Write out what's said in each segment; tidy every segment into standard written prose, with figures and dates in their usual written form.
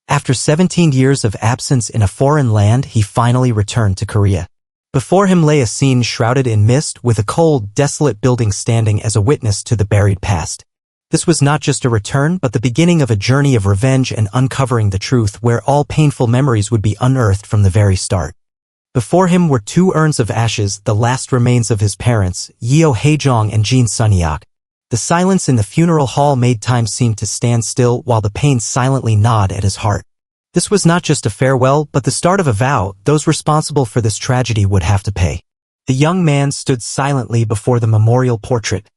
After 17 years of absence in a foreign land, he finally returned to Korea. Before him lay a scene shrouded in mist with a cold, desolate building standing as a witness to the buried past. This was not just a return, but the beginning of a journey of revenge and uncovering the truth where all painful memories would be unearthed from the very start. Before him were two urns of ashes, the last remains of his parents, Haejeong and Sunyeok. The silence in the funeral hall made time seem to stand still while the pain silently gnawed at his heart. This was not just a farewell, but the start of a vow. Those responsible for this tragedy would have to pay. The young man stood silently before the memorial portrait,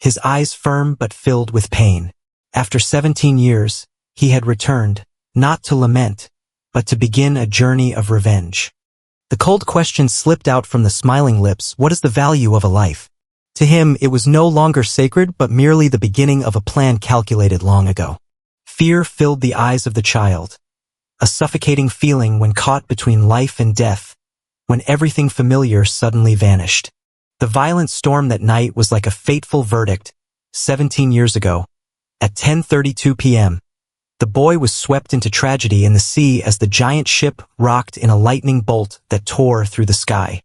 his eyes firm but filled with pain. After 17 years, he had returned, not to lament, but to begin a journey of revenge. The cold question slipped out from the smiling lips: what is the value of a life? To him, it was no longer sacred, but merely the beginning of a plan calculated long ago. Fear filled the eyes of the child, a suffocating feeling when caught between life and death, when everything familiar suddenly vanished. The violent storm that night was like a fateful verdict. 17 years ago, at 10:32 p.m., the boy was swept into tragedy in the sea as the giant ship rocked in a lightning bolt that tore through the sky.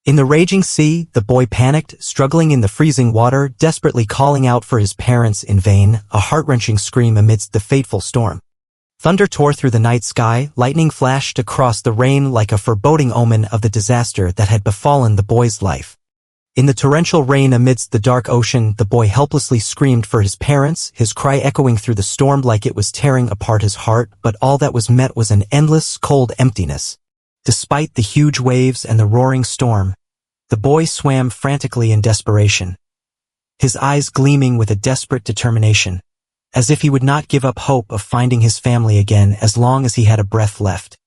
In the raging sea, the boy panicked, struggling in the freezing water, desperately calling out for his parents in vain, a heart-wrenching scream amidst the fateful storm. Thunder tore through the night sky, lightning flashed across the rain like a foreboding omen of the disaster that had befallen the boy's life. In the torrential rain amidst the dark ocean, the boy helplessly screamed for his parents, his cry echoing through the storm like it was tearing apart his heart, but all that was met was an endless, cold emptiness. Despite the huge waves and the roaring storm, the boy swam frantically in desperation, his eyes gleaming with a desperate determination, as if he would not give up hope of finding his family again as long as he had a breath left.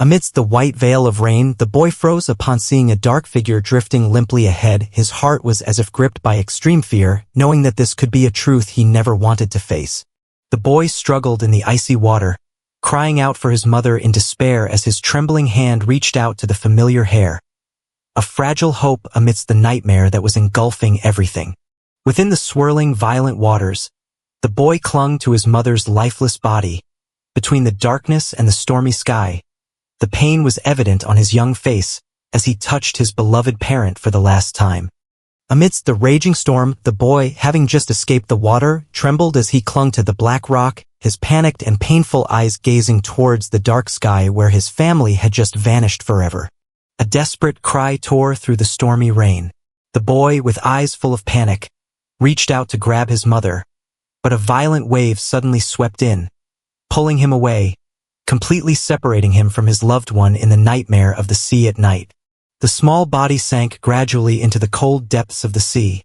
Amidst the white veil of rain, the boy froze upon seeing a dark figure drifting limply ahead. His heart was as if gripped by extreme fear, knowing that this could be a truth he never wanted to face. The boy struggled in the icy water, crying out for his mother in despair as his trembling hand reached out to the familiar hair, a fragile hope amidst the nightmare that was engulfing everything. Within the swirling, violent waters, the boy clung to his mother's lifeless body. Between the darkness and the stormy sky, the pain was evident on his young face as he touched his beloved parent for the last time. Amidst the raging storm, the boy, having just escaped the water, trembled as he clung to the black rock, his panicked and painful eyes gazing towards the dark sky where his family had just vanished forever. A desperate cry tore through the stormy rain. The boy, with eyes full of panic, reached out to grab his mother, but a violent wave suddenly swept in, pulling him away, completely separating him from his loved one in the nightmare of the sea at night. The small body sank gradually into the cold depths of the sea,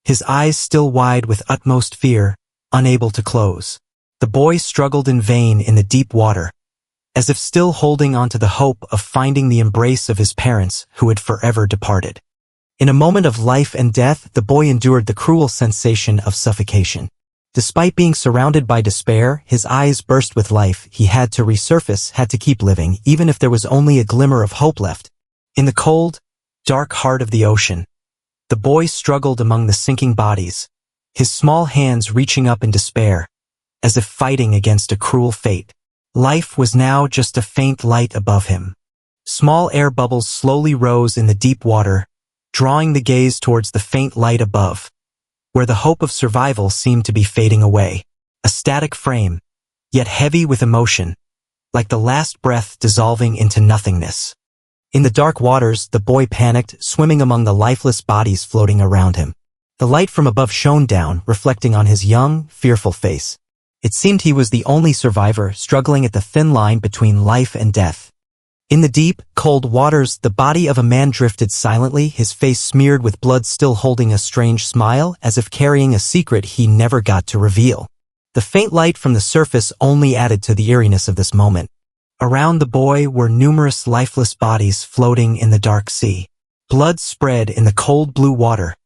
his eyes still wide with utmost fear, unable to close. The boy struggled in vain in the deep water, as if still holding on to the hope of finding the embrace of his parents who had forever departed. In a moment of life and death, the boy endured the cruel sensation of suffocation. Despite being surrounded by despair, his eyes burst with life. He had to resurface, had to keep living, even if there was only a glimmer of hope left. In the cold, dark heart of the ocean, the boy struggled among the sinking bodies, his small hands reaching up in despair, as if fighting against a cruel fate. Life was now just a faint light above him. Small air bubbles slowly rose in the deep water, drawing the gaze towards the faint light above, where the hope of survival seemed to be fading away. A static frame, yet heavy with emotion, like the last breath dissolving into nothingness. In the dark waters, the boy panicked, swimming among the lifeless bodies floating around him. The light from above shone down, reflecting on his young, fearful face. It seemed he was the only survivor, struggling at the thin line between life and death. In the deep, cold waters, the body of a man drifted silently, his face smeared with blood, still holding a strange smile, as if carrying a secret he never got to reveal. The faint light from the surface only added to the eeriness of this moment. Around the boy were numerous lifeless bodies floating in the dark sea. Blood spread in the cold blue water,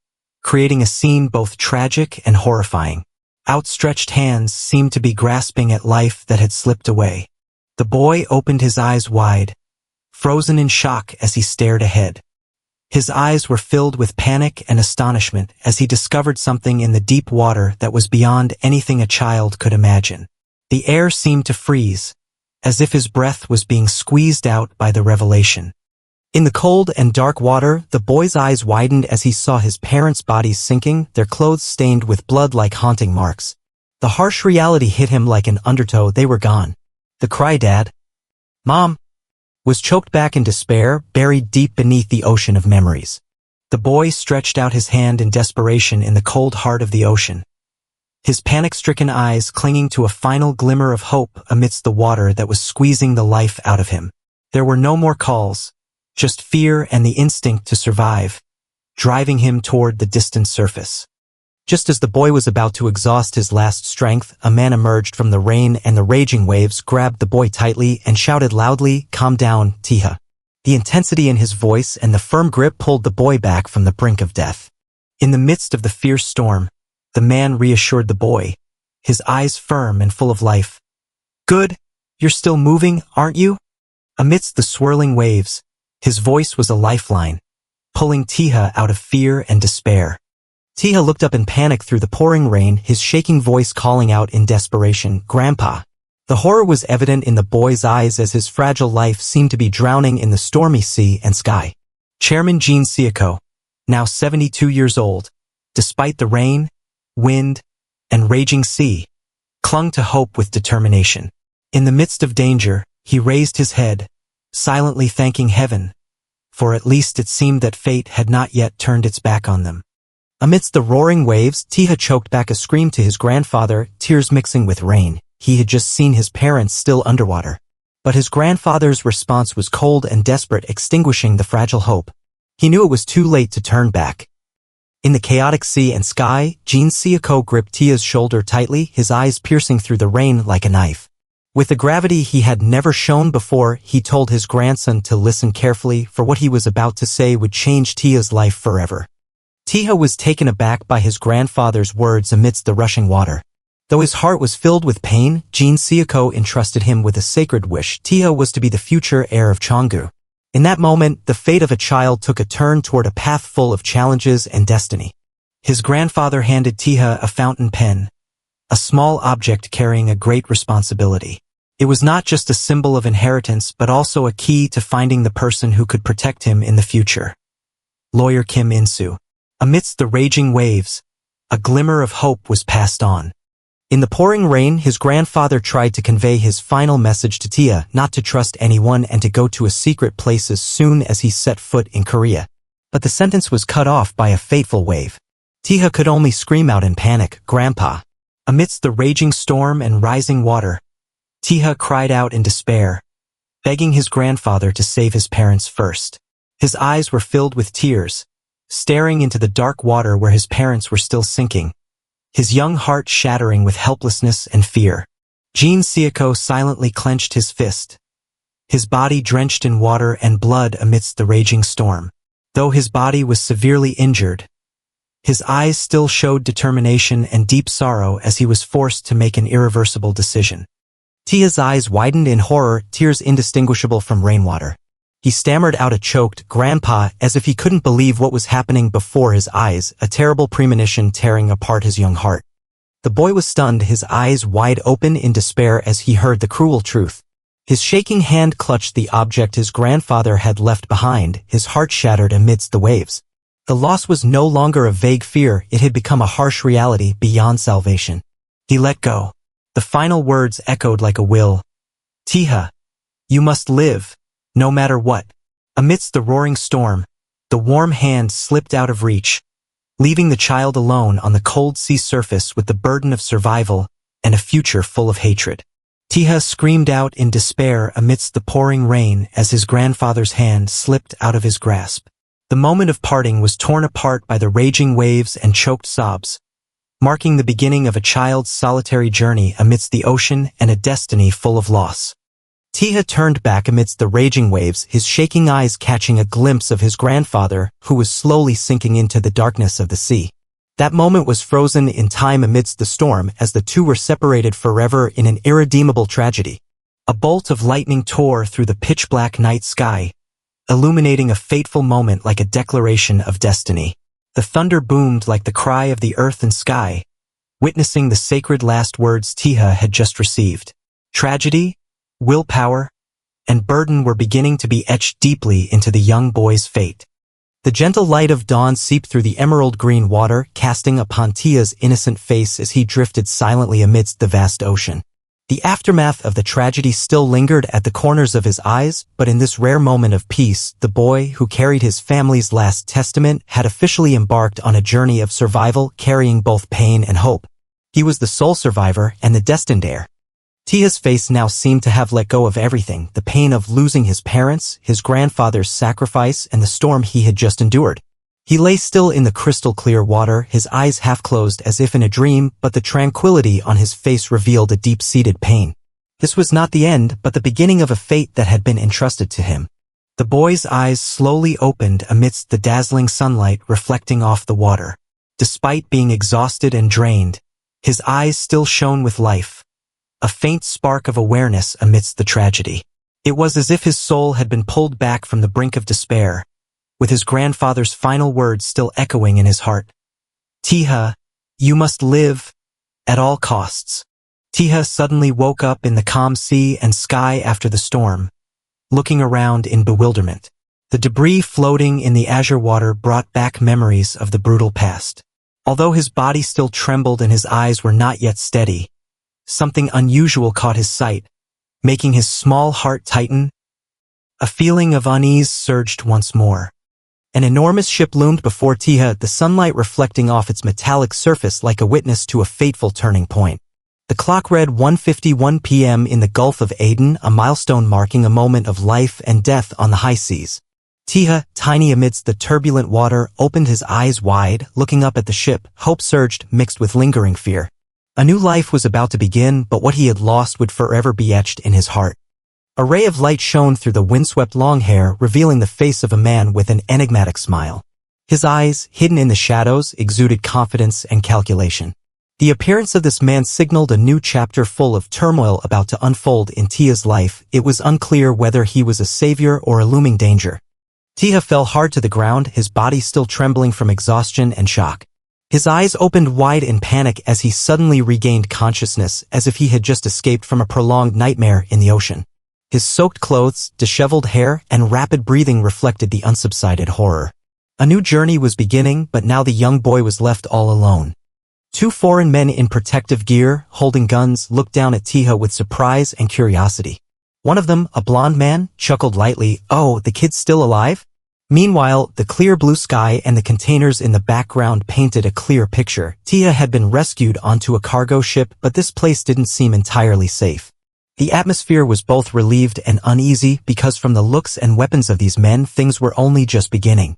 creating a scene both tragic and horrifying. Outstretched hands seemed to be grasping at life that had slipped away. The boy opened his eyes wide, frozen in shock as he stared ahead. His eyes were filled with panic and astonishment as he discovered something in the deep water that was beyond anything a child could imagine. The air seemed to freeze, as if his breath was being squeezed out by the revelation. In the cold and dark water, the boy's eyes widened as he saw his parents' bodies sinking, their clothes stained with blood like haunting marks. The harsh reality hit him like an undertow. They were gone. The cry, "Dad! Mom!" was choked back in despair, buried deep beneath the ocean of memories. The boy stretched out his hand in desperation in the cold heart of the ocean, his panic-stricken eyes clinging to a final glimmer of hope amidst the water that was squeezing the life out of him. There were no more calls, just fear and the instinct to survive, driving him toward the distant surface. Just as the boy was about to exhaust his last strength, a man emerged from the rain and the raging waves, grabbed the boy tightly and shouted loudly, "Calm down, Taeha." The intensity in his voice and the firm grip pulled the boy back from the brink of death. In the midst of the fierce storm, the man reassured the boy, his eyes firm and full of life. "Good, you're still moving, aren't you?" Amidst the swirling waves, his voice was a lifeline, pulling Taeha out of fear and despair. Taeha looked up in panic through the pouring rain, his shaking voice calling out in desperation, "Grandpa." The horror was evident in the boy's eyes as his fragile life seemed to be drowning in the stormy sea and sky. Chairman Jin Seok, now 72 years old, despite the rain, wind, and raging sea, clung to hope with determination. In the midst of danger, he raised his head, silently thanking heaven, for at least it seemed that fate had not yet turned its back on them. Amidst the roaring waves, Taeha choked back a scream to his grandfather, tears mixing with rain. He had just seen his parents still underwater. But his grandfather's response was cold and desperate, extinguishing the fragile hope. He knew it was too late to turn back. In the chaotic sea and sky, Jin Seok gripped Taeha's shoulder tightly, his eyes piercing through the rain like a knife. With a gravity he had never shown before, he told his grandson to listen carefully, for what he was about to say would change Taeha's life forever. Taeha was taken aback by his grandfather's words amidst the rushing water. Though his heart was filled with pain, Jin Seok entrusted him with a sacred wish. Taeha was to be the future heir of Cheonggu. In that moment, the fate of a child took a turn toward a path full of challenges and destiny. His grandfather handed Taeha a fountain pen, a small object carrying a great responsibility. It was not just a symbol of inheritance, but also a key to finding the person who could protect him in the future. Lawyer Kim In-soo. Amidst the raging waves, a glimmer of hope was passed on. In the pouring rain, his grandfather tried to convey his final message to Taeha, not to trust anyone and to go to a secret place as soon as he set foot in Korea. But the sentence was cut off by a fateful wave. Taeha could only scream out in panic, "Grandpa." Amidst the raging storm and rising water, Taeha cried out in despair, begging his grandfather to save his parents first. His eyes were filled with tears, staring into the dark water where his parents were still sinking, his young heart shattering with helplessness and fear. Jin Seok silently clenched his fist, his body drenched in water and blood amidst the raging storm. Though his body was severely injured, his eyes still showed determination and deep sorrow as he was forced to make an irreversible decision. Taeha's eyes widened in horror, tears indistinguishable from rainwater. He stammered out a choked, "Grandpa," as if he couldn't believe what was happening before his eyes, a terrible premonition tearing apart his young heart. The boy was stunned, his eyes wide open in despair as he heard the cruel truth. His shaking hand clutched the object his grandfather had left behind, his heart shattered amidst the waves. The loss was no longer a vague fear, it had become a harsh reality beyond salvation. He let go. The final words echoed like a will. "Taeha, you must live, no matter what." Amidst the roaring storm, the warm hand slipped out of reach, leaving the child alone on the cold sea surface with the burden of survival and a future full of hatred. Taeha screamed out in despair amidst the pouring rain as his grandfather's hand slipped out of his grasp. The moment of parting was torn apart by the raging waves and choked sobs, marking the beginning of a child's solitary journey amidst the ocean and a destiny full of loss. Taeha turned back amidst the raging waves, his shaking eyes catching a glimpse of his grandfather, who was slowly sinking into the darkness of the sea. That moment was frozen in time amidst the storm as the two were separated forever in an irredeemable tragedy. A bolt of lightning tore through the pitch-black night sky, illuminating a fateful moment like a declaration of destiny. The thunder boomed like the cry of the earth and sky, witnessing the sacred last words Taeha had just received. Tragedy? willpower, and burden were beginning to be etched deeply into the young boy's fate. The gentle light of dawn seeped through the emerald-green water, casting upon Taeha's innocent face as he drifted silently amidst the vast ocean. The aftermath of the tragedy still lingered at the corners of his eyes, but in this rare moment of peace, the boy who carried his family's last testament had officially embarked on a journey of survival, carrying both pain and hope. He was the sole survivor and the destined heir. Taeha's face now seemed to have let go of everything, the pain of losing his parents, his grandfather's sacrifice, and the storm he had just endured. He lay still in the crystal-clear water, his eyes half-closed as if in a dream, but the tranquility on his face revealed a deep-seated pain. This was not the end, but the beginning of a fate that had been entrusted to him. The boy's eyes slowly opened amidst the dazzling sunlight reflecting off the water. Despite being exhausted and drained, his eyes still shone with life, a faint spark of awareness amidst the tragedy. It was as if his soul had been pulled back from the brink of despair, with his grandfather's final words still echoing in his heart. Taeha, you must live at all costs. Taeha suddenly woke up in the calm sea and sky after the storm, looking around in bewilderment. The debris floating in the azure water brought back memories of the brutal past. Although his body still trembled and his eyes were not yet steady, something unusual caught his sight, making his small heart tighten. A feeling of unease surged once more. An enormous ship loomed before Taeha, the sunlight reflecting off its metallic surface like a witness to a fateful turning point. The clock read 1:51 p.m. in the Gulf of Aden, a milestone marking a moment of life and death on the high seas. Taeha, tiny amidst the turbulent water, opened his eyes wide, looking up at the ship. Hope surged, mixed with lingering fear. A new life was about to begin, but what he had lost would forever be etched in his heart. A ray of light shone through the windswept long hair, revealing the face of a man with an enigmatic smile. His eyes, hidden in the shadows, exuded confidence and calculation. The appearance of this man signaled a new chapter full of turmoil about to unfold in Taeha's life. It was unclear whether he was a savior or a looming danger. Taeha fell hard to the ground, his body still trembling from exhaustion and shock. His eyes opened wide in panic as he suddenly regained consciousness, as if he had just escaped from a prolonged nightmare in the ocean. His soaked clothes, disheveled hair, and rapid breathing reflected the unsubsided horror. A new journey was beginning, but now the young boy was left all alone. Two foreign men in protective gear, holding guns, looked down at Taeha with surprise and curiosity. One of them, a blond man, chuckled lightly, "Oh, the kid's still alive?" Meanwhile, the clear blue sky and the containers in the background painted a clear picture. Taeha had been rescued onto a cargo ship, but this place didn't seem entirely safe. The atmosphere was both relieved and uneasy because from the looks and weapons of these men, things were only just beginning.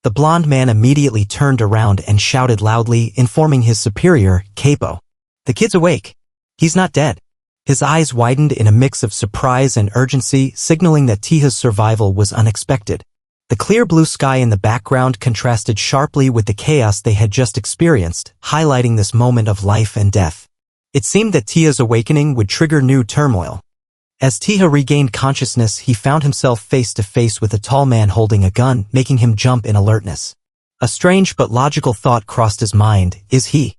The blond man immediately turned around and shouted loudly, informing his superior, "Capo. The kid's awake. He's not dead." His eyes widened in a mix of surprise and urgency, signaling that Taeha's survival was unexpected. The clear blue sky in the background contrasted sharply with the chaos they had just experienced, highlighting this moment of life and death. It seemed that Taeha's awakening would trigger new turmoil. As Taeha regained consciousness, he found himself face to face with a tall man holding a gun, making him jump in alertness. A strange but logical thought crossed his mind. Is he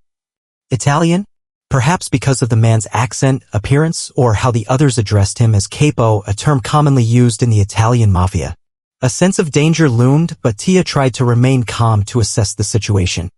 Italian? Perhaps because of the man's accent, appearance, or how the others addressed him as capo, a term commonly used in the Italian mafia. A sense of danger loomed, but Taeha tried to remain calm to assess the situation.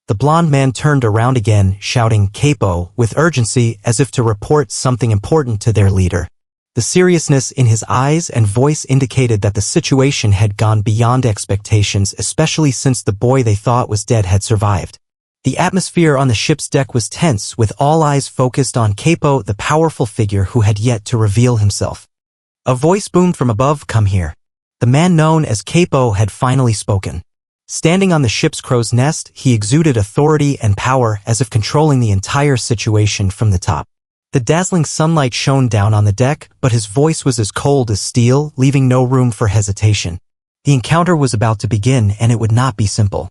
The blond man turned around again, shouting "Capo" with urgency as if to report something important to their leader. The seriousness in his eyes and voice indicated that the situation had gone beyond expectations, especially since the boy they thought was dead had survived. The atmosphere on the ship's deck was tense, with all eyes focused on Capo, the powerful figure who had yet to reveal himself. A voice boomed from above, "Come here." The man known as Capo had finally spoken. Standing on the ship's crow's nest, he exuded authority and power as if controlling the entire situation from the top. The dazzling sunlight shone down on the deck, but his voice was as cold as steel, leaving no room for hesitation. The encounter was about to begin, and it would not be simple.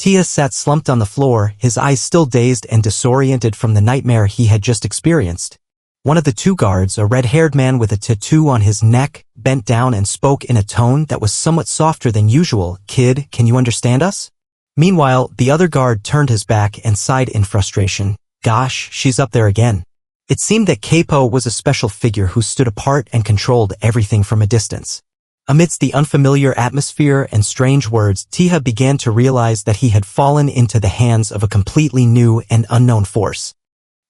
Taeha sat slumped on the floor, his eyes still dazed and disoriented from the nightmare he had just experienced. One of the two guards, a red-haired man with a tattoo on his neck, bent down and spoke in a tone that was somewhat softer than usual. "Kid, can you understand us?" Meanwhile, the other guard turned his back and sighed in frustration. "Gosh, she's up there again." It seemed that Capo was a special figure who stood apart and controlled everything from a distance. Amidst the unfamiliar atmosphere and strange words, Taeha began to realize that he had fallen into the hands of a completely new and unknown force.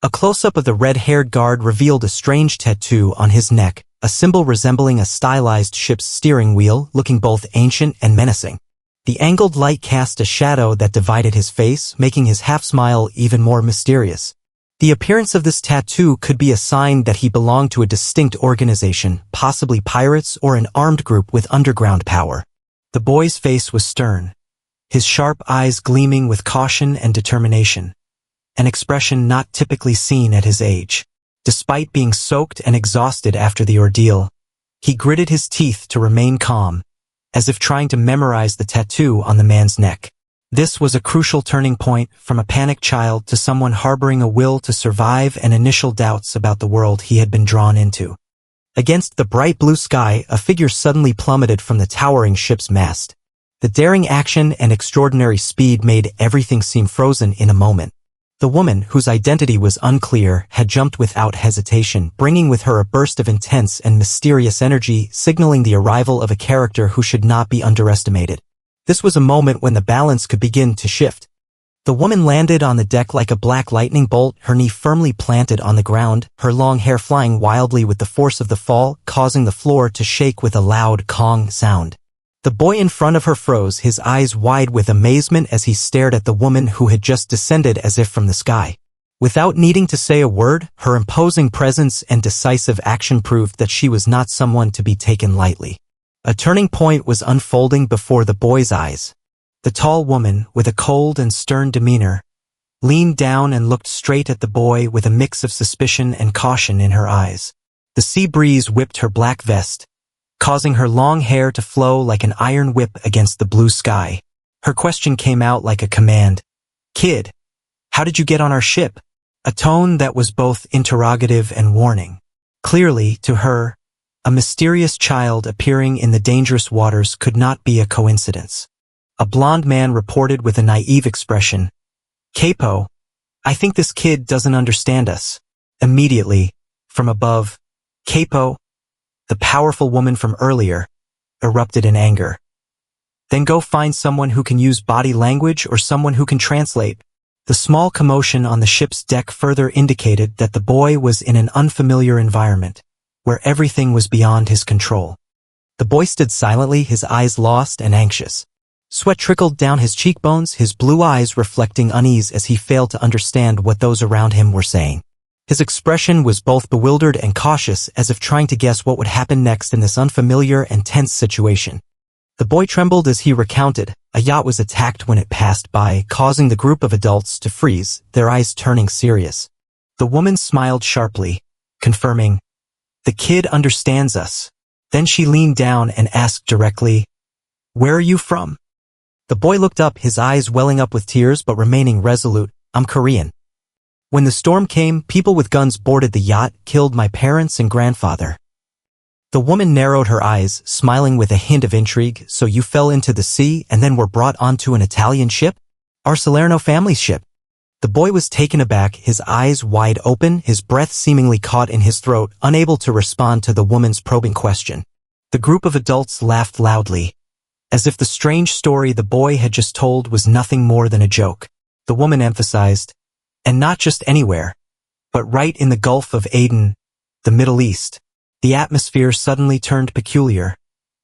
A close-up of the red-haired guard revealed a strange tattoo on his neck, a symbol resembling a stylized ship's steering wheel, looking both ancient and menacing. The angled light cast a shadow that divided his face, making his half-smile even more mysterious. The appearance of this tattoo could be a sign that he belonged to a distinct organization, possibly pirates or an armed group with underground power. The boy's face was stern, his sharp eyes gleaming with caution and determination, an expression not typically seen at his age. Despite being soaked and exhausted after the ordeal, he gritted his teeth to remain calm, as if trying to memorize the tattoo on the man's neck. This was a crucial turning point, from a panicked child to someone harboring a will to survive and initial doubts about the world he had been drawn into. Against the bright blue sky, a figure suddenly plummeted from the towering ship's mast. The daring action and extraordinary speed made everything seem frozen in a moment. The woman, whose identity was unclear, had jumped without hesitation, bringing with her a burst of intense and mysterious energy, signaling the arrival of a character who should not be underestimated. This was a moment when the balance could begin to shift. The woman landed on the deck like a black lightning bolt, her knee firmly planted on the ground, her long hair flying wildly with the force of the fall, causing the floor to shake with a loud Kong sound. The boy in front of her froze, his eyes wide with amazement as he stared at the woman who had just descended as if from the sky. Without needing to say a word, her imposing presence and decisive action proved that she was not someone to be taken lightly. A turning point was unfolding before the boy's eyes. The tall woman, with a cold and stern demeanor, leaned down and looked straight at the boy with a mix of suspicion and caution in her eyes. The sea breeze whipped her black vest, causing her long hair to flow like an iron whip against the blue sky. Her question came out like a command. "Kid, how did you get on our ship?" A tone that was both interrogative and warning. Clearly, to her, a mysterious child appearing in the dangerous waters could not be a coincidence. A blond man reported with a naive expression, "Capo, I think this kid doesn't understand us." Immediately, from above, Capo, the powerful woman from earlier, erupted in anger. "Then go find someone who can use body language or someone who can translate." The small commotion on the ship's deck further indicated that the boy was in an unfamiliar environment, where everything was beyond his control. The boy stood silently, his eyes lost and anxious. Sweat trickled down his cheekbones, his blue eyes reflecting unease as he failed to understand what those around him were saying. His expression was both bewildered and cautious, as if trying to guess what would happen next in this unfamiliar and tense situation. The boy trembled as he recounted, a yacht was attacked when it passed by, causing the group of adults to freeze, their eyes turning serious. The woman smiled sharply, confirming, "The kid understands us." Then she leaned down and asked directly, "Where are you from?" The boy looked up, his eyes welling up with tears but remaining resolute. "I'm Korean. When the storm came, people with guns boarded the yacht, killed my parents and grandfather." The woman narrowed her eyes, smiling with a hint of intrigue. "So you fell into the sea and then were brought onto an Italian ship? Our Salerno family's ship?" The boy was taken aback, his eyes wide open, his breath seemingly caught in his throat, unable to respond to the woman's probing question. The group of adults laughed loudly, as if the strange story the boy had just told was nothing more than a joke. The woman emphasized, "And not just anywhere, but right in the Gulf of Aden, the Middle East." The atmosphere suddenly turned peculiar,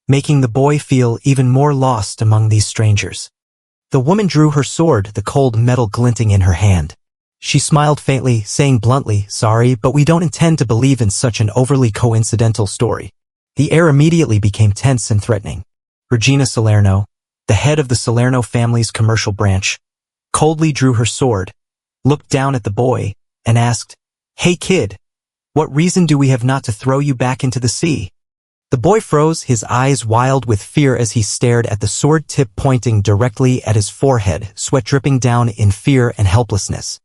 making the boy feel even more lost among these strangers. The woman drew her sword, the cold metal glinting in her hand. She smiled faintly, saying bluntly, "Sorry, but we don't intend to believe in such an overly coincidental story." The air immediately became tense and threatening. Regina Salerno, the head of the Salerno family's commercial branch, coldly drew her sword, looked down at the boy, and asked, "Hey kid, what reason do we have not to throw you back into the sea?" The boy froze, his eyes wild with fear as he stared at the sword tip pointing directly at his forehead, sweat dripping down in fear and helplessness.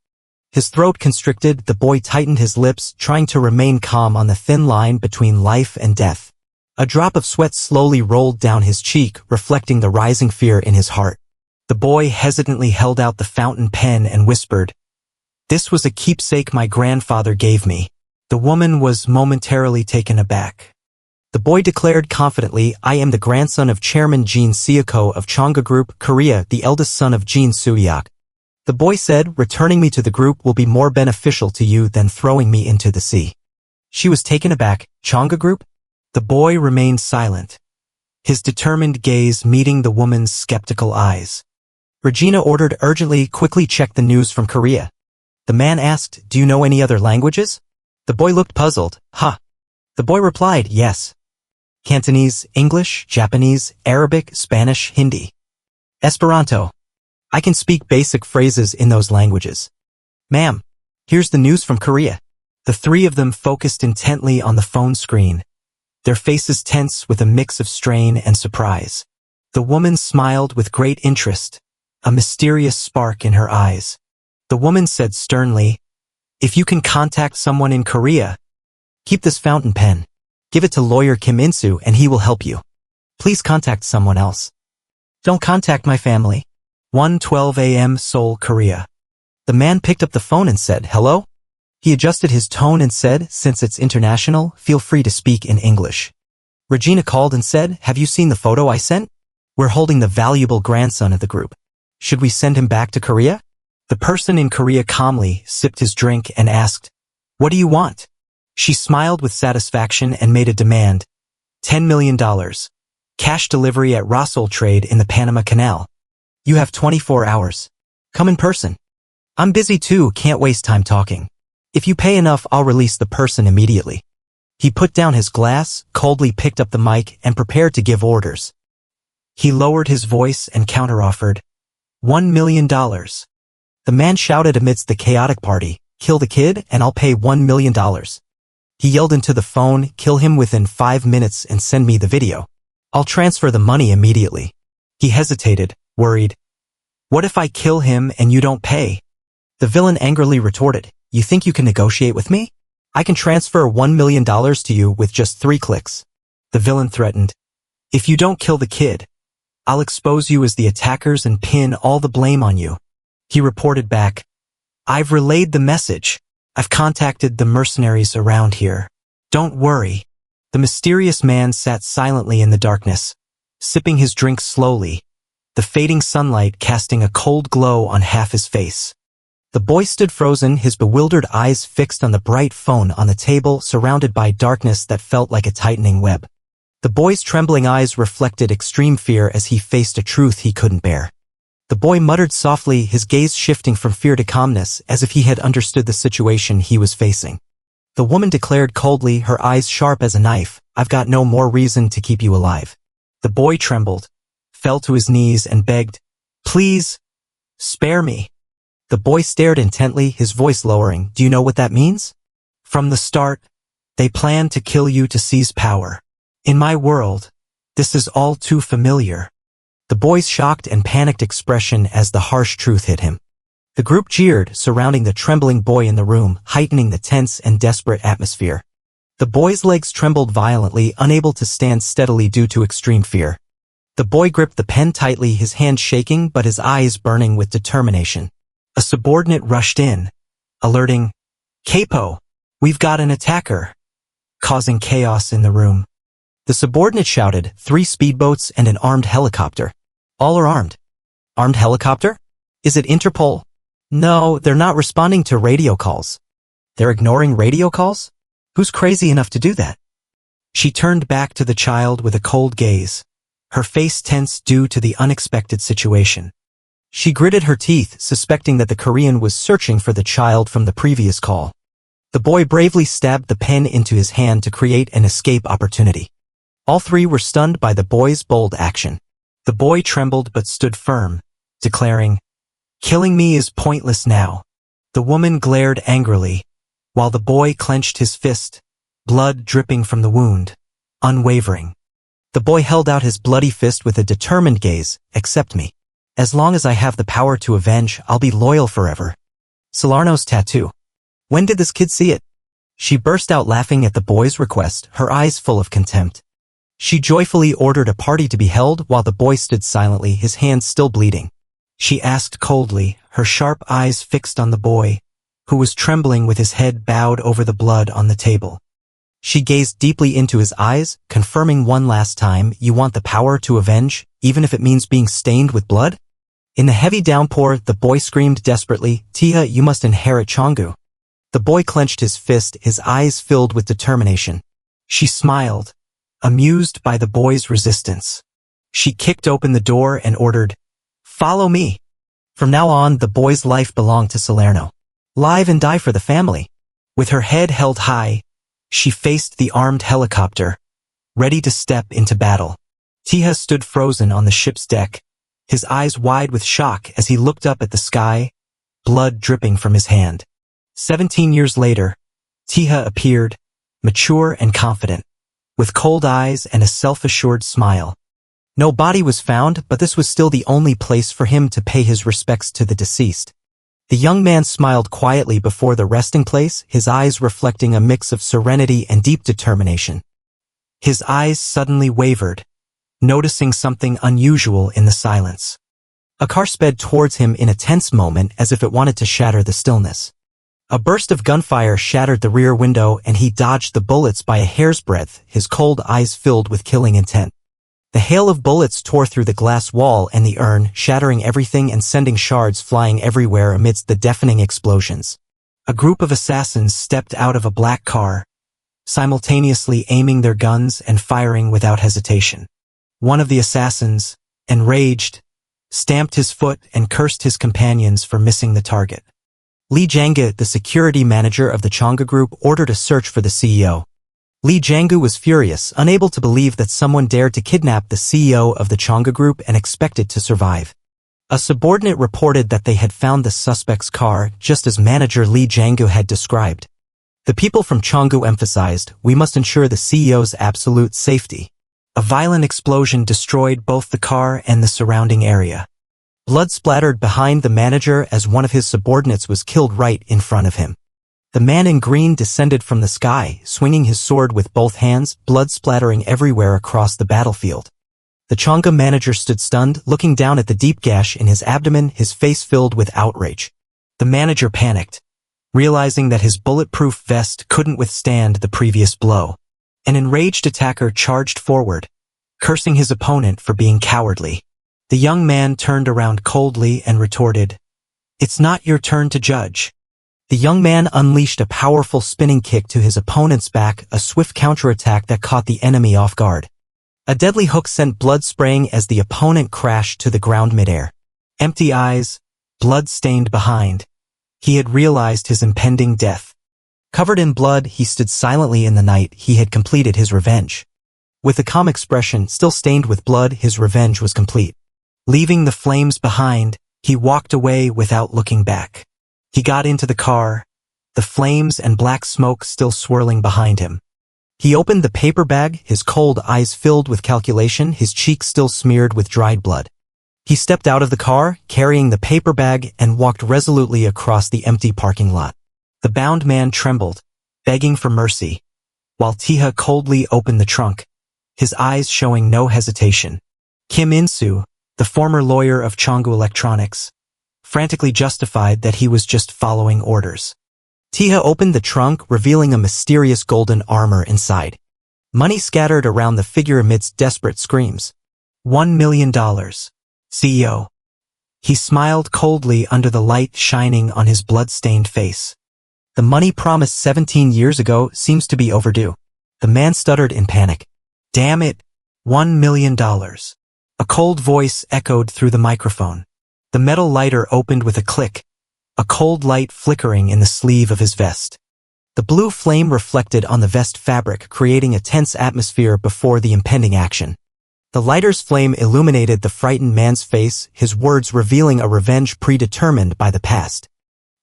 His throat constricted, the boy tightened his lips, trying to remain calm on the thin line between life and death. A drop of sweat slowly rolled down his cheek, reflecting the rising fear in his heart. The boy hesitantly held out the fountain pen and whispered, "This was a keepsake my grandfather gave me." The woman was momentarily taken aback. The boy declared confidently, I am the grandson of Chairman Jin Seoko of Chonga Group, Korea, the eldest son of Jin Suyeok. The boy said, returning me to the group will be more beneficial to you than throwing me into the sea. She was taken aback. Chonga Group? The boy remained silent, his determined gaze meeting the woman's skeptical eyes. Regina ordered urgently, quickly check the news from Korea. The man asked, do you know any other languages? The boy looked puzzled. Huh. The boy replied, yes. Cantonese, English, Japanese, Arabic, Spanish, Hindi. Esperanto. I can speak basic phrases in those languages. Ma'am, here's the news from Korea. The three of them focused intently on the phone screen, their faces tense with a mix of strain and surprise. The woman smiled with great interest, a mysterious spark in her eyes. The woman said sternly, if you can contact someone in Korea, keep this fountain pen. Give it to lawyer Kim In-soo and he will help you. Please contact someone else. Don't contact my family. 1:12 a.m. Seoul, Korea. The man picked up the phone and said, hello? He adjusted his tone and said, since it's international, feel free to speak in English. Regina called and said, have you seen the photo I sent? We're holding the valuable grandson of the group. Should we send him back to Korea? The person in Korea calmly sipped his drink and asked, what do you want? She smiled with satisfaction and made a demand. $10 million. Cash delivery at Russell Trade in the Panama Canal. You have 24 hours. Come in person. I'm busy too, can't waste time talking. If you pay enough, I'll release the person immediately. He put down his glass, coldly picked up the mic, and prepared to give orders. He lowered his voice and counteroffered. $1 million. The man shouted amidst the chaotic party, kill the kid and I'll pay $1 million. He yelled into the phone, kill him within 5 minutes and send me the video. I'll transfer the money immediately. He hesitated, worried. What if I kill him and you don't pay? The villain angrily retorted, you think you can negotiate with me? I can transfer $1 million to you with just 3 clicks. The villain threatened, if you don't kill the kid, I'll expose you as the attackers and pin all the blame on you. He reported back, I've relayed the message. I've contacted the mercenaries around here. Don't worry. The mysterious man sat silently in the darkness, sipping his drink slowly, the fading sunlight casting a cold glow on half his face. The boy stood frozen, his bewildered eyes fixed on the bright phone on the table, surrounded by darkness that felt like a tightening web. The boy's trembling eyes reflected extreme fear as he faced a truth he couldn't bear. The boy muttered softly, his gaze shifting from fear to calmness, as if he had understood the situation he was facing. The woman declared coldly, her eyes sharp as a knife, I've got no more reason to keep you alive. The boy trembled, fell to his knees and begged, please, spare me. The boy stared intently, his voice lowering, do you know what that means? From the start, they planned to kill you to seize power. In my world, this is all too familiar. The boy's shocked and panicked expression as the harsh truth hit him. The group jeered, surrounding the trembling boy in the room, heightening the tense and desperate atmosphere. The boy's legs trembled violently, unable to stand steadily due to extreme fear. The boy gripped the pen tightly, his hand shaking but his eyes burning with determination. A subordinate rushed in, alerting, Capo, we've got an attacker, causing chaos in the room. The subordinate shouted, 3 speedboats and an armed helicopter. All are armed. Armed helicopter? Is it Interpol? No, they're not responding to radio calls. They're ignoring radio calls? Who's crazy enough to do that? She turned back to the child with a cold gaze, her face tense due to the unexpected situation. She gritted her teeth, suspecting that the Korean was searching for the child from the previous call. The boy bravely stabbed the pen into his hand to create an escape opportunity. All 3 were stunned by the boy's bold action. The boy trembled but stood firm, declaring, killing me is pointless now. The woman glared angrily, while the boy clenched his fist, blood dripping from the wound, unwavering. The boy held out his bloody fist with a determined gaze, accept me. As long as I have the power to avenge, I'll be loyal forever. Salerno's tattoo. When did this kid see it? She burst out laughing at the boy's request, her eyes full of contempt. She joyfully ordered a party to be held while the boy stood silently, his hands still bleeding. She asked coldly, her sharp eyes fixed on the boy, who was trembling with his head bowed over the blood on the table. She gazed deeply into his eyes, confirming one last time, "You want the power to avenge, even if it means being stained with blood?" In the heavy downpour, the boy screamed desperately, "Taeha, you must inherit Changgu." The boy clenched his fist, his eyes filled with determination. She smiled, amused by the boy's resistance. She kicked open the door and ordered, "Follow me." From now on, the boy's life belonged to Salerno. Live and die for the family. With her head held high, she faced the armed helicopter, ready to step into battle. Taeha stood frozen on the ship's deck, his eyes wide with shock as he looked up at the sky, blood dripping from his hand. 17 years later, Taeha appeared, mature and confident, with cold eyes and a self-assured smile. No body was found, but this was still the only place for him to pay his respects to the deceased. The young man smiled quietly before the resting place, his eyes reflecting a mix of serenity and deep determination. His eyes suddenly wavered, noticing something unusual in the silence. A car sped towards him in a tense moment as if it wanted to shatter the stillness. A burst of gunfire shattered the rear window and he dodged the bullets by a hair's breadth, his cold eyes filled with killing intent. The hail of bullets tore through the glass wall and the urn, shattering everything and sending shards flying everywhere amidst the deafening explosions. A group of assassins stepped out of a black car, simultaneously aiming their guns and firing without hesitation. One of the assassins, enraged, stamped his foot and cursed his companions for missing the target. Lee Jang-gu, the security manager of the Changgu Group, ordered a search for the CEO. Lee Jang-gu was furious, unable to believe that someone dared to kidnap the CEO of the Changgu Group and expected to survive. A subordinate reported that they had found the suspect's car, just as manager Lee Jang-gu had described. The people from Changgu emphasized, "We must ensure the CEO's absolute safety." A violent explosion destroyed both the car and the surrounding area. Blood splattered behind the manager as one of his subordinates was killed right in front of him. The man in green descended from the sky, swinging his sword with both hands, blood splattering everywhere across the battlefield. The Changgu manager stood stunned, looking down at the deep gash in his abdomen, his face filled with outrage. The manager panicked, realizing that his bulletproof vest couldn't withstand the previous blow. An enraged attacker charged forward, cursing his opponent for being cowardly. The young man turned around coldly and retorted, "It's not your turn to judge." The young man unleashed a powerful spinning kick to his opponent's back, a swift counterattack that caught the enemy off guard. A deadly hook sent blood spraying as the opponent crashed to the ground midair. Empty eyes, blood stained behind. He had realized his impending death. Covered in blood, he stood silently in the night. He had completed his revenge. With a calm expression still stained with blood, his revenge was complete. Leaving the flames behind, he walked away without looking back. He got into the car, the flames and black smoke still swirling behind him. He opened the paper bag, his cold eyes filled with calculation, his cheeks still smeared with dried blood. He stepped out of the car, carrying the paper bag, and walked resolutely across the empty parking lot. The bound man trembled, begging for mercy, while Taeha coldly opened the trunk, his eyes showing no hesitation. Kim In-soo, the former lawyer of Changgu Electronics, frantically justified that he was just following orders. Taeha opened the trunk, revealing a mysterious golden armor inside. Money scattered around the figure amidst desperate screams. $1 million. CEO. He smiled coldly under the light shining on his blood-stained face. The money promised 17 years ago seems to be overdue. The man stuttered in panic. Damn it, $1 million. A cold voice echoed through the microphone. The metal lighter opened with a click, a cold light flickering in the sleeve of his vest. The blue flame reflected on the vest fabric, creating a tense atmosphere before the impending action. The lighter's flame illuminated the frightened man's face, his words revealing a revenge predetermined by the past.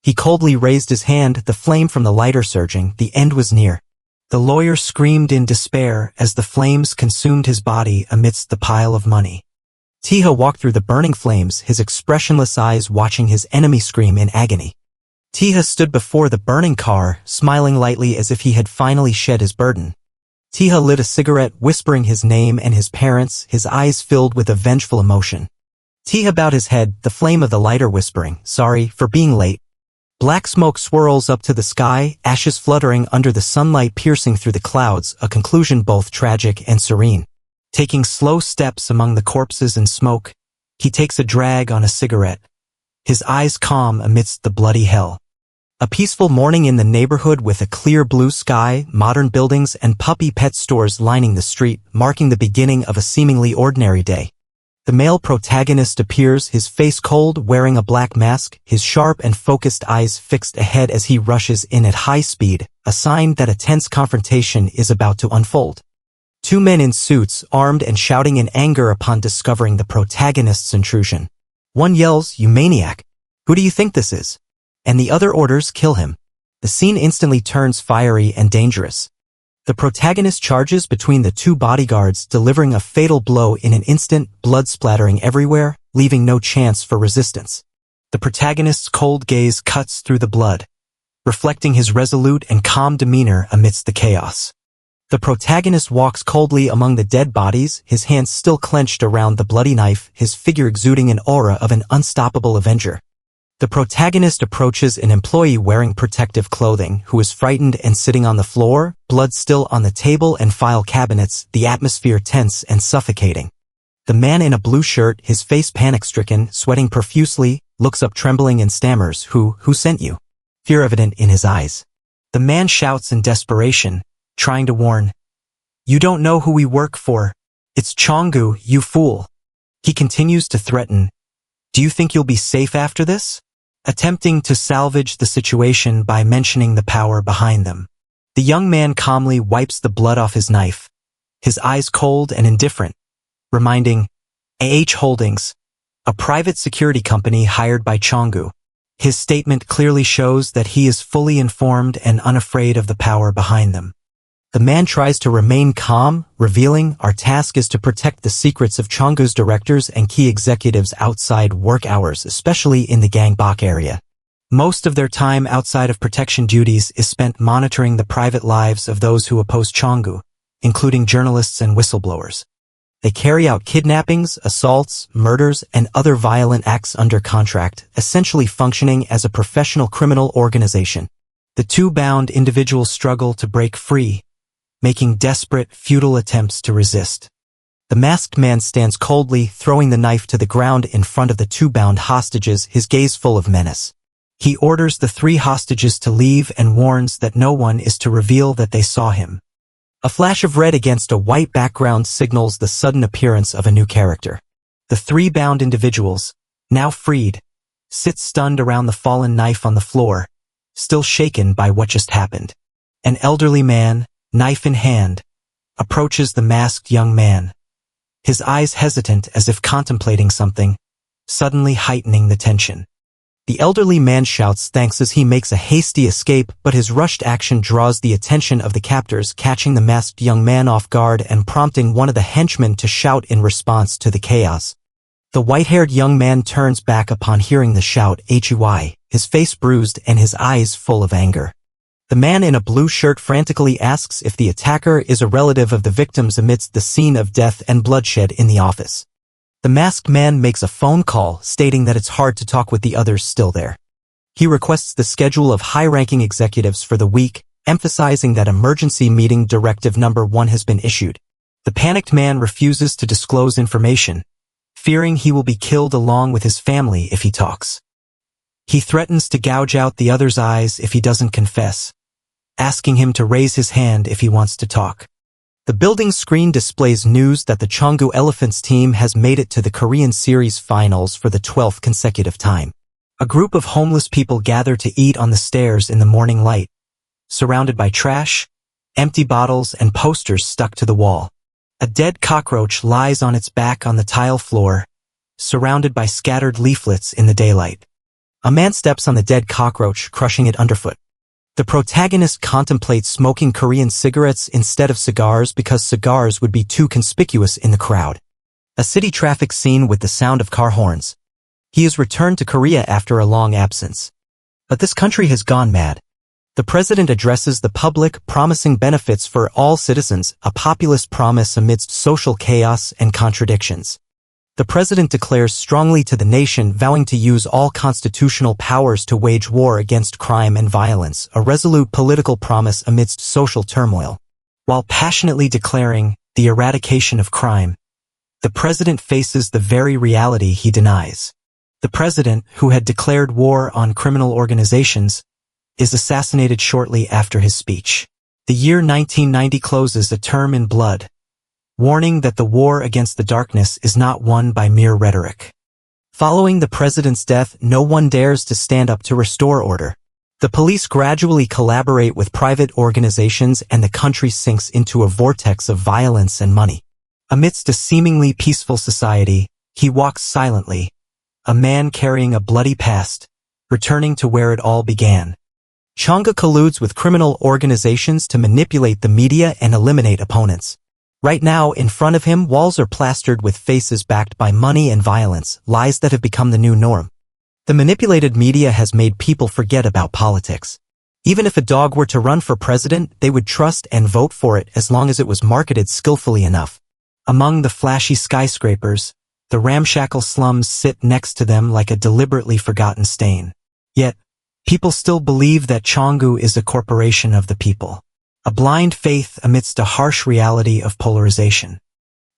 He coldly raised his hand, the flame from the lighter surging. The end was near. The lawyer screamed in despair as the flames consumed his body amidst the pile of money. Taeha walked through the burning flames, his expressionless eyes watching his enemy scream in agony. Taeha stood before the burning car, smiling lightly as if he had finally shed his burden. Taeha lit a cigarette, whispering his name and his parents, his eyes filled with a vengeful emotion. Taeha bowed his head, the flame of the lighter whispering, "Sorry for being late." Black smoke swirls up to the sky, ashes fluttering under the sunlight piercing through the clouds, a conclusion both tragic and serene. Taking slow steps among the corpses and smoke, he takes a drag on a cigarette, his eyes calm amidst the bloody hell. A peaceful morning in the neighborhood with a clear blue sky, modern buildings and puppy pet stores lining the street, marking the beginning of a seemingly ordinary day. The male protagonist appears, his face cold, wearing a black mask, his sharp and focused eyes fixed ahead as he rushes in at high speed, a sign that a tense confrontation is about to unfold. Two men in suits, armed and shouting in anger upon discovering the protagonist's intrusion. One yells, "You maniac! Who do you think this is?" And the other orders, "Kill him." The scene instantly turns fiery and dangerous. The protagonist charges between the two bodyguards, delivering a fatal blow in an instant, blood splattering everywhere, leaving no chance for resistance. The protagonist's cold gaze cuts through the blood, reflecting his resolute and calm demeanor amidst the chaos. The protagonist walks coldly among the dead bodies, his hands still clenched around the bloody knife, his figure exuding an aura of an unstoppable avenger. The protagonist approaches an employee wearing protective clothing, who is frightened and sitting on the floor, blood still on the table and file cabinets, the atmosphere tense and suffocating. The man in a blue shirt, his face panic-stricken, sweating profusely, looks up trembling and stammers, Who sent you?" Fear evident in his eyes. The man shouts in desperation, trying to warn, "You don't know who we work for. It's Chonggu, you fool." He continues to threaten, "Do you think you'll be safe after this?" Attempting to salvage the situation by mentioning the power behind them. The young man calmly wipes the blood off his knife, his eyes cold and indifferent, reminding, Holdings, a private security company hired by Chonggu. His statement clearly shows that he is fully informed and unafraid of the power behind them. The man tries to remain calm, revealing, "Our task is to protect the secrets of Chonggu's directors and key executives outside work hours, especially in the Gangbok area. Most of their time outside of protection duties is spent monitoring the private lives of those who oppose Chonggu, including journalists and whistleblowers. They carry out kidnappings, assaults, murders, and other violent acts under contract, essentially functioning as a professional criminal organization." The two bound individuals struggle to break free, making desperate, futile attempts to resist. The masked man stands coldly, throwing the knife to the ground in front of the two bound hostages, his gaze full of menace. He orders the three hostages to leave and warns that no one is to reveal that they saw him. A flash of red against a white background signals the sudden appearance of a new character. The three bound individuals, now freed, sit stunned around the fallen knife on the floor, still shaken by what just happened. An elderly man, knife in hand, approaches the masked young man, his eyes hesitant as if contemplating something, suddenly heightening the tension. The elderly man shouts thanks as he makes a hasty escape, but his rushed action draws the attention of the captors, catching the masked young man off guard and prompting one of the henchmen to shout in response to the chaos. The white-haired young man turns back upon hearing the shout, "Hui," his face bruised and his eyes full of anger. The man in a blue shirt frantically asks if the attacker is a relative of the victims amidst the scene of death and bloodshed in the office. The masked man makes a phone call, stating that it's hard to talk with the others still there. He requests the schedule of high-ranking executives for the week, emphasizing that emergency meeting directive number 1 has been issued. The panicked man refuses to disclose information, fearing he will be killed along with his family if he talks. He threatens to gouge out the other's eyes if he doesn't confess, asking him to raise his hand if he wants to talk. The building screen displays news that the Chonggu Elephants team has made it to the Korean series finals for the 12th consecutive time. A group of homeless people gather to eat on the stairs in the morning light, surrounded by trash, empty bottles, and posters stuck to the wall. A dead cockroach lies on its back on the tile floor, surrounded by scattered leaflets in the daylight. A man steps on the dead cockroach, crushing it underfoot. The protagonist contemplates smoking Korean cigarettes instead of cigars because cigars would be too conspicuous in the crowd. A city traffic scene with the sound of car horns. He has returned to Korea after a long absence. But this country has gone mad. The president addresses the public, promising benefits for all citizens, a populist promise amidst social chaos and contradictions. The president declares strongly to the nation, vowing to use all constitutional powers to wage war against crime and violence, a resolute political promise amidst social turmoil. While passionately declaring the eradication of crime, the president faces the very reality he denies. The president, who had declared war on criminal organizations, is assassinated shortly after his speech. The year 1990 closes a term in blood, warning that the war against the darkness is not won by mere rhetoric. Following the president's death, no one dares to stand up to restore order. The police gradually collaborate with private organizations and the country sinks into a vortex of violence and money. Amidst a seemingly peaceful society, he walks silently, a man carrying a bloody past, returning to where it all began. Changa colludes with criminal organizations to manipulate the media and eliminate opponents. Right now, in front of him, walls are plastered with faces backed by money and violence, lies that have become the new norm. The manipulated media has made people forget about politics. Even if a dog were to run for president, they would trust and vote for it as long as it was marketed skillfully enough. Among the flashy skyscrapers, the ramshackle slums sit next to them like a deliberately forgotten stain. Yet, people still believe that Changgu is a corporation of the people. A blind faith amidst a harsh reality of polarization.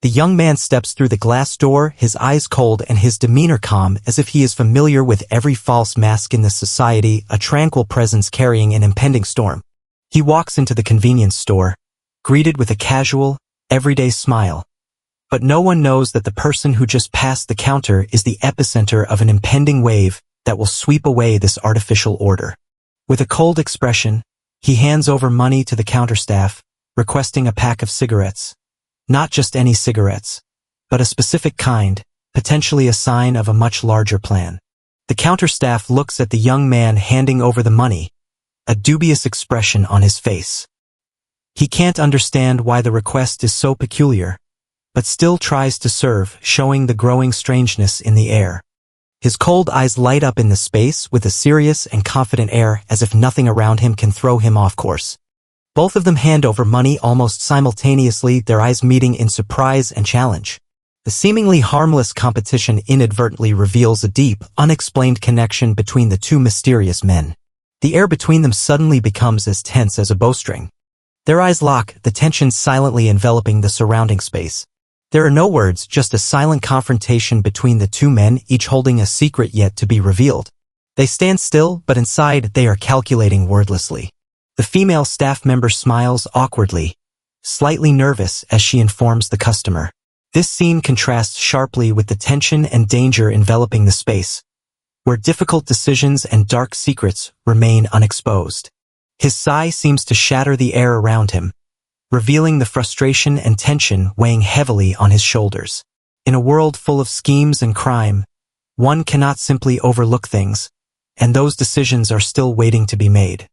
The young man steps through the glass door, his eyes cold and his demeanor calm, as if he is familiar with every false mask in the society, a tranquil presence carrying an impending storm. He walks into the convenience store, greeted with a casual, everyday smile. But no one knows that the person who just passed the counter is the epicenter of an impending wave that will sweep away this artificial order. With a cold expression, he hands over money to the counter staff, requesting a pack of cigarettes. Not just any cigarettes, but a specific kind, potentially a sign of a much larger plan. The counter staff looks at the young man handing over the money, a dubious expression on his face. He can't understand why the request is so peculiar, but still tries to serve, showing the growing strangeness in the air. His cold eyes light up in the space with a serious and confident air, as if nothing around him can throw him off course. Both of them hand over money almost simultaneously, their eyes meeting in surprise and challenge. The seemingly harmless competition inadvertently reveals a deep, unexplained connection between the two mysterious men. The air between them suddenly becomes as tense as a bowstring. Their eyes lock, the tension silently enveloping the surrounding space. There are no words, just a silent confrontation between the two men, each holding a secret yet to be revealed. They stand still, but inside they are calculating wordlessly. The female staff member smiles awkwardly, slightly nervous as she informs the customer. This scene contrasts sharply with the tension and danger enveloping the space, where difficult decisions and dark secrets remain unexposed. His sigh seems to shatter the air around him, revealing the frustration and tension weighing heavily on his shoulders. In a world full of schemes and crime, one cannot simply overlook things, and those decisions are still waiting to be made.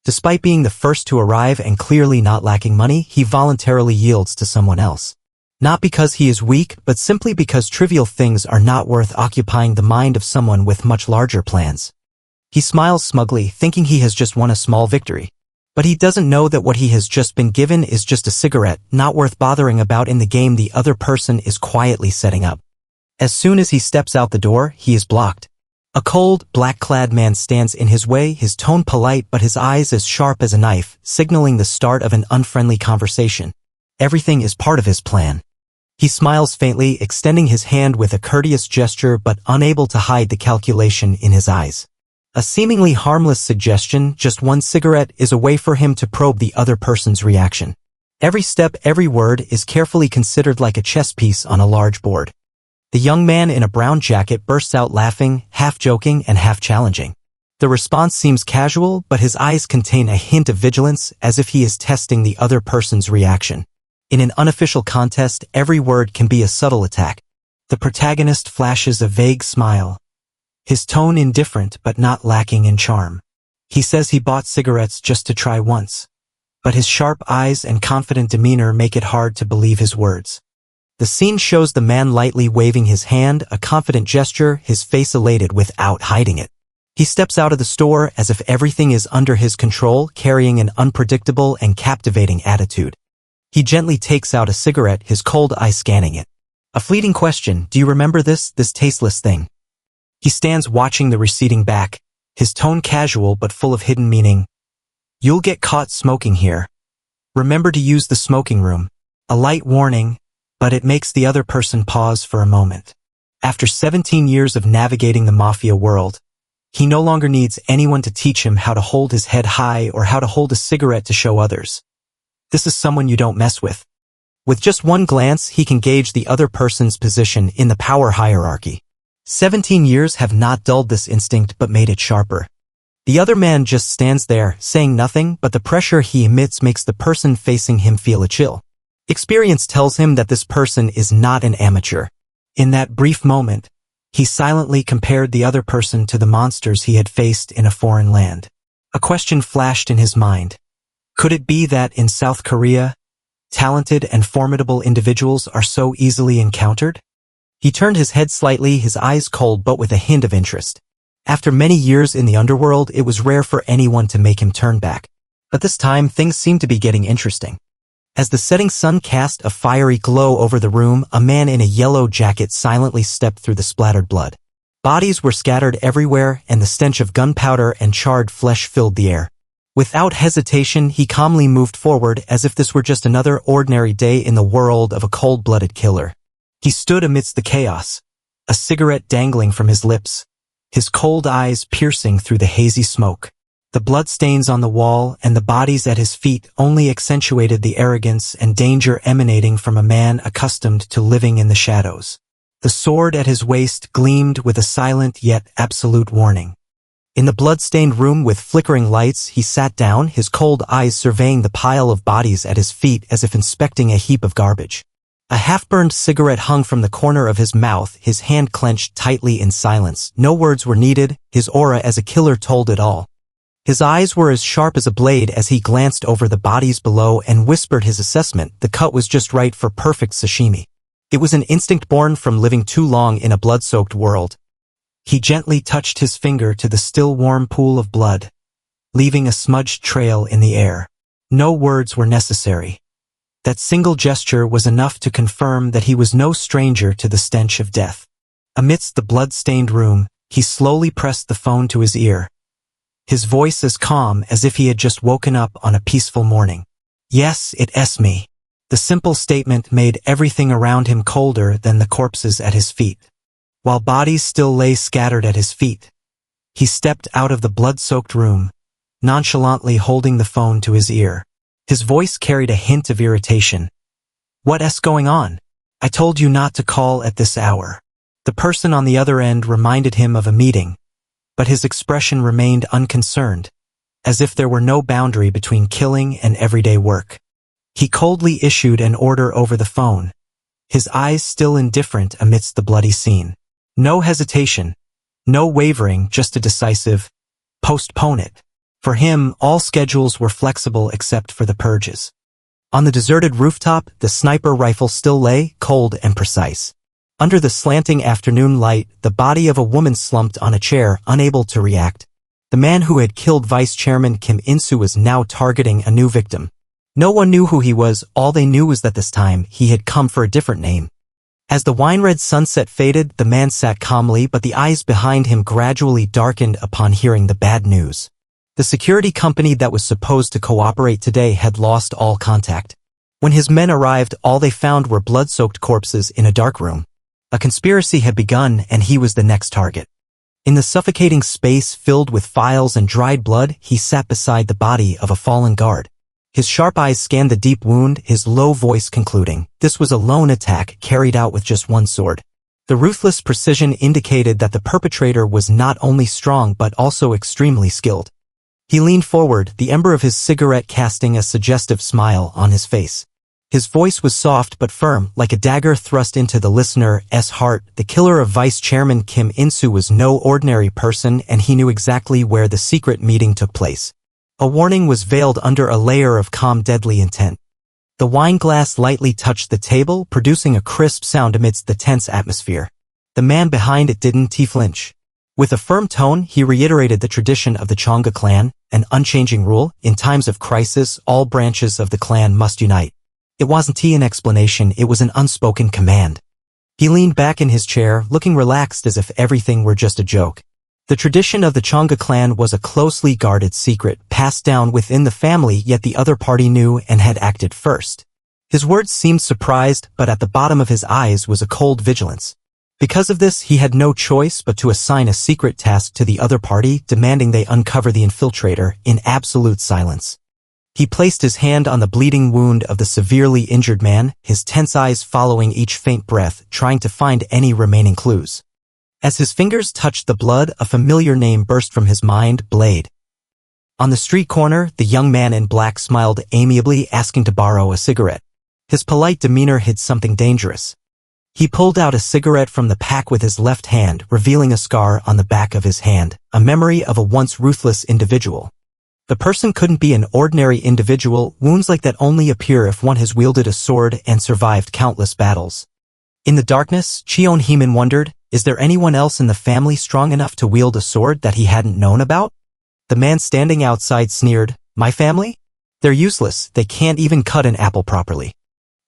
Despite being the first to arrive and clearly not lacking money, he voluntarily yields to someone else. Not because he is weak, but simply because trivial things are not worth occupying the mind of someone with much larger plans. He smiles smugly, thinking he has just won a small victory. But he doesn't know that what he has just been given is just a cigarette, not worth bothering about in the game the other person is quietly setting up. As soon as he steps out the door, he is blocked. A cold, black-clad man stands in his way, his tone polite but his eyes as sharp as a knife, signaling the start of an unfriendly conversation. Everything is part of his plan. He smiles faintly, extending his hand with a courteous gesture but unable to hide the calculation in his eyes. A seemingly harmless suggestion, just one cigarette, is a way for him to probe the other person's reaction. Every step, every word is carefully considered like a chess piece on a large board. The young man in a brown jacket bursts out laughing, half joking and half challenging. The response seems casual, but his eyes contain a hint of vigilance, as if he is testing the other person's reaction. In an unofficial contest, every word can be a subtle attack. The protagonist flashes a vague smile, his tone indifferent but not lacking in charm. He says he bought cigarettes just to try once, but his sharp eyes and confident demeanor make it hard to believe his words. The scene shows the man lightly waving his hand, a confident gesture, his face elated without hiding it. He steps out of the store as if everything is under his control, carrying an unpredictable and captivating attitude. He gently takes out a cigarette, his cold eye scanning it. A fleeting question, do you remember this tasteless thing? He stands watching the receding back, his tone casual but full of hidden meaning. You'll get caught smoking here. Remember to use the smoking room. A light warning, but it makes the other person pause for a moment. After 17 years of navigating the mafia world, he no longer needs anyone to teach him how to hold his head high or how to hold a cigarette to show others. This is someone you don't mess with. With just one glance, he can gauge the other person's position in the power hierarchy. 17 years have not dulled this instinct but made it sharper. The other man just stands there, saying nothing, but the pressure he emits makes the person facing him feel a chill. Experience tells him that this person is not an amateur. In that brief moment, he silently compared the other person to the monsters he had faced in a foreign land. A question flashed in his mind. Could it be that in South Korea, talented and formidable individuals are so easily encountered? He turned his head slightly, his eyes cold but with a hint of interest. After many years in the underworld, it was rare for anyone to make him turn back. But this time, things seemed to be getting interesting. As the setting sun cast a fiery glow over the room, a man in a yellow jacket silently stepped through the splattered blood. Bodies were scattered everywhere, and the stench of gunpowder and charred flesh filled the air. Without hesitation, he calmly moved forward as if this were just another ordinary day in the world of a cold-blooded killer. He stood amidst the chaos, a cigarette dangling from his lips, his cold eyes piercing through the hazy smoke. The bloodstains on the wall and the bodies at his feet only accentuated the arrogance and danger emanating from a man accustomed to living in the shadows. The sword at his waist gleamed with a silent yet absolute warning. In the blood-stained room with flickering lights, he sat down, his cold eyes surveying the pile of bodies at his feet as if inspecting a heap of garbage. A half-burned cigarette hung from the corner of his mouth, his hand clenched tightly in silence. No words were needed, his aura as a killer told it all. His eyes were as sharp as a blade as he glanced over the bodies below and whispered his assessment. The cut was just right for perfect sashimi. It was an instinct born from living too long in a blood-soaked world. He gently touched his finger to the still warm pool of blood, leaving a smudged trail in the air. No words were necessary. That single gesture was enough to confirm that he was no stranger to the stench of death. Amidst the blood-stained room, he slowly pressed the phone to his ear, his voice as calm as if he had just woken up on a peaceful morning. Yes, it's me. The simple statement made everything around him colder than the corpses at his feet. While bodies still lay scattered at his feet, he stepped out of the blood-soaked room, nonchalantly holding the phone to his ear. His voice carried a hint of irritation. What's going on? I told you not to call at this hour. The person on the other end reminded him of a meeting, but his expression remained unconcerned, as if there were no boundary between killing and everyday work. He coldly issued an order over the phone, his eyes still indifferent amidst the bloody scene. No hesitation, no wavering, just a decisive, postpone it. For him, all schedules were flexible except for the purges. On the deserted rooftop, the sniper rifle still lay, cold and precise. Under the slanting afternoon light, the body of a woman slumped on a chair, unable to react. The man who had killed Vice Chairman Kim In-soo was now targeting a new victim. No one knew who he was, all they knew was that this time he had come for a different name. As the wine-red sunset faded, the man sat calmly, but the eyes behind him gradually darkened upon hearing the bad news. The security company that was supposed to cooperate today had lost all contact. When his men arrived, all they found were blood-soaked corpses in a dark room. A conspiracy had begun, and he was the next target. In the suffocating space filled with files and dried blood, he sat beside the body of a fallen guard. His sharp eyes scanned the deep wound, his low voice concluding, this was a lone attack carried out with just one sword. The ruthless precision indicated that the perpetrator was not only strong but also extremely skilled. He leaned forward, the ember of his cigarette casting a suggestive smile on his face. His voice was soft but firm, like a dagger thrust into the listener's heart. The killer of Vice Chairman Kim In-soo was no ordinary person, and he knew exactly where the secret meeting took place. A warning was veiled under a layer of calm, deadly intent. The wine glass lightly touched the table, producing a crisp sound amidst the tense atmosphere. The man behind it didn't flinch. With a firm tone, he reiterated the tradition of the Chonga clan, an unchanging rule: in times of crisis, all branches of the clan must unite. It wasn't an explanation, it was an unspoken command. He leaned back in his chair, looking relaxed as if everything were just a joke. The tradition of the Chonga clan was a closely guarded secret, passed down within the family, yet the other party knew and had acted first. His words seemed surprised, but at the bottom of his eyes was a cold vigilance. Because of this, he had no choice but to assign a secret task to the other party, demanding they uncover the infiltrator in absolute silence. He placed his hand on the bleeding wound of the severely injured man, his tense eyes following each faint breath, trying to find any remaining clues. As his fingers touched the blood, a familiar name burst from his mind, Blade. On the street corner, the young man in black smiled amiably, asking to borrow a cigarette. His polite demeanor hid something dangerous. He pulled out a cigarette from the pack with his left hand, revealing a scar on the back of his hand, a memory of a once ruthless individual. The person couldn't be an ordinary individual, wounds like that only appear if one has wielded a sword and survived countless battles. In the darkness, Cheon Heemin wondered, is there anyone else in the family strong enough to wield a sword that he hadn't known about? The man standing outside sneered, my family? They're useless, they can't even cut an apple properly.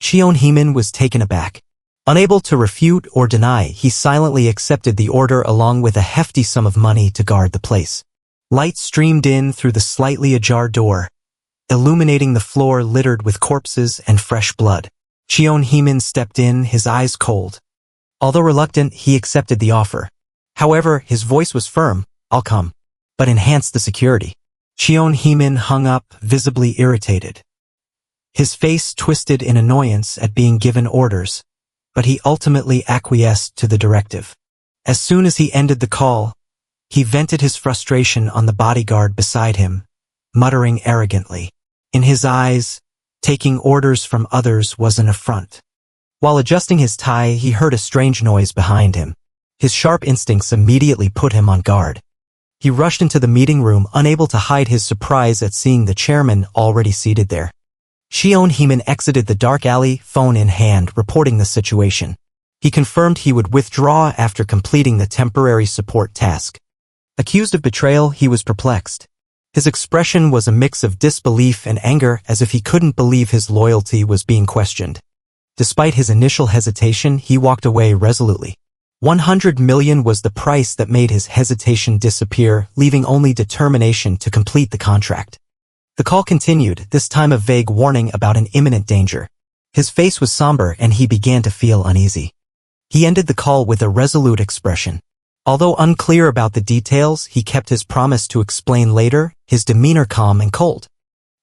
Cheon Heemin was taken aback. Unable to refute or deny, he silently accepted the order along with a hefty sum of money to guard the place. Light streamed in through the slightly ajar door, illuminating the floor littered with corpses and fresh blood. Cheon Heemin stepped in, his eyes cold. Although reluctant, he accepted the offer. However, his voice was firm, I'll come, but enhance the security. Cheon Heemin hung up, visibly irritated. His face twisted in annoyance at being given orders, but he ultimately acquiesced to the directive. As soon as he ended the call, he vented his frustration on the bodyguard beside him, muttering arrogantly. In his eyes, taking orders from others was an affront. While adjusting his tie, he heard a strange noise behind him. His sharp instincts immediately put him on guard. He rushed into the meeting room, unable to hide his surprise at seeing the chairman already seated there. Cheon Heemin exited the dark alley, phone in hand, reporting the situation. He confirmed he would withdraw after completing the temporary support task. Accused of betrayal, he was perplexed. His expression was a mix of disbelief and anger, as if he couldn't believe his loyalty was being questioned. Despite his initial hesitation, he walked away resolutely. 100 million was the price that made his hesitation disappear, leaving only determination to complete the contract. The call continued, this time a vague warning about an imminent danger. His face was somber and he began to feel uneasy. He ended the call with a resolute expression. Although unclear about the details, he kept his promise to explain later, his demeanor calm and cold.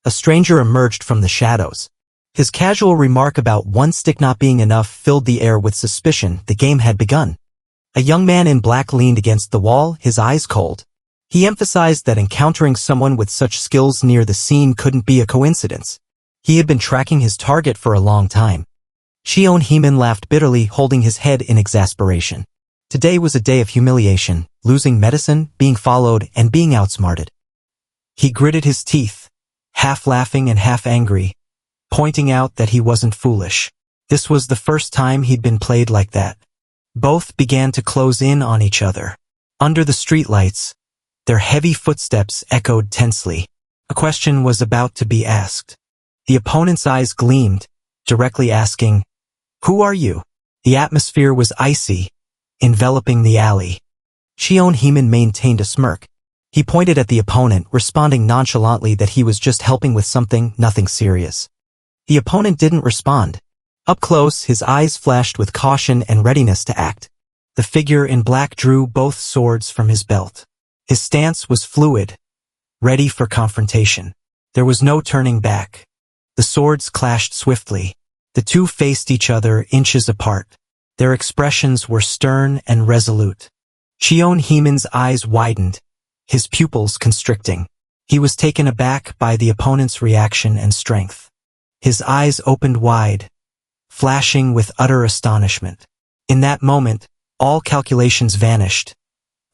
A stranger emerged from the shadows. His casual remark about one stick not being enough filled the air with suspicion. The game had begun. A young man in black leaned against the wall, his eyes cold. He emphasized that encountering someone with such skills near the scene couldn't be a coincidence. He had been tracking his target for a long time. Cheon Heemin laughed bitterly, holding his head in exasperation. Today was a day of humiliation, losing medicine, being followed, and being outsmarted. He gritted his teeth, half laughing and half angry, pointing out that he wasn't foolish. This was the first time he'd been played like that. Both began to close in on each other. Under the streetlights, their heavy footsteps echoed tensely. A question was about to be asked. The opponent's eyes gleamed, directly asking, "Who are you?" The atmosphere was icy, enveloping the alley. Cheon Heemin maintained a smirk. He pointed at the opponent, responding nonchalantly that he was just helping with something, nothing serious. The opponent didn't respond. Up close, his eyes flashed with caution and readiness to act. The figure in black drew both swords from his belt. His stance was fluid, ready for confrontation. There was no turning back. The swords clashed swiftly. The two faced each other inches apart. Their expressions were stern and resolute. Cheon Heemin's eyes widened, his pupils constricting. He was taken aback by the opponent's reaction and strength. His eyes opened wide, flashing with utter astonishment. In that moment, all calculations vanished,